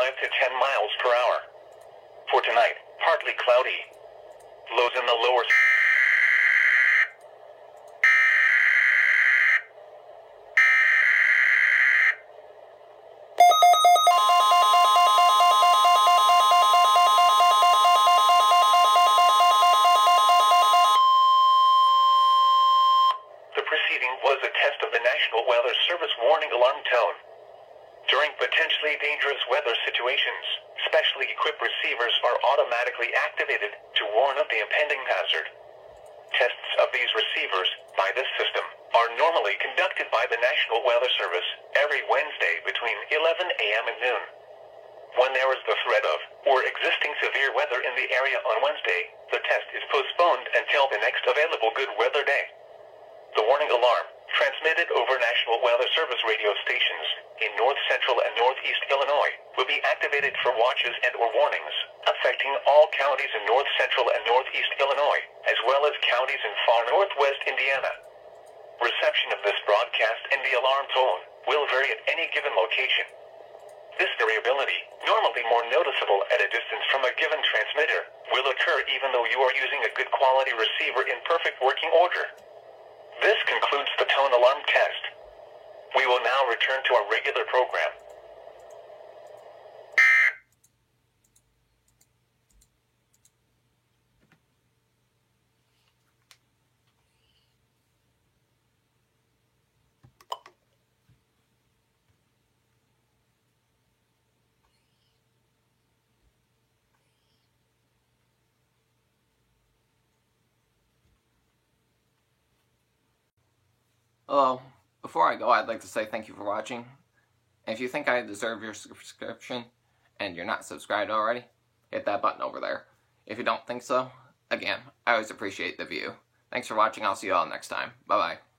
5 to 10 miles per hour. For tonight, partly cloudy. Lows in the lower... The proceeding was a test of the National Weather Service warning alarm tone. During potentially dangerous weather situations, specially equipped receivers are automatically activated to warn of the impending hazard. Tests of these receivers, by this system, are normally conducted by the National Weather Service every Wednesday between 11 a.m. and noon. When there is the threat of, or existing severe weather in the area on Wednesday, the test is postponed until the next available good weather day. The warning alarm, transmitted over National Weather Service radio stations in North Central and Northeast Illinois, will be activated for watches and/or warnings, affecting all counties in North Central and Northeast Illinois, as well as counties in far northwest Indiana. Reception of this broadcast and the alarm tone will vary at any given location. This variability, normally more noticeable at a distance from a given transmitter, will occur even though you are using a good quality receiver in perfect working order. This concludes the tone alarm test. We will now return to our regular program. Hello. Before I go, I'd like to say thank you for watching. And if you think I deserve your subscription, and you're not subscribed already, hit that button over there. If you don't think so, again, I always appreciate the view. Thanks for watching. I'll see you all next time. Bye-bye.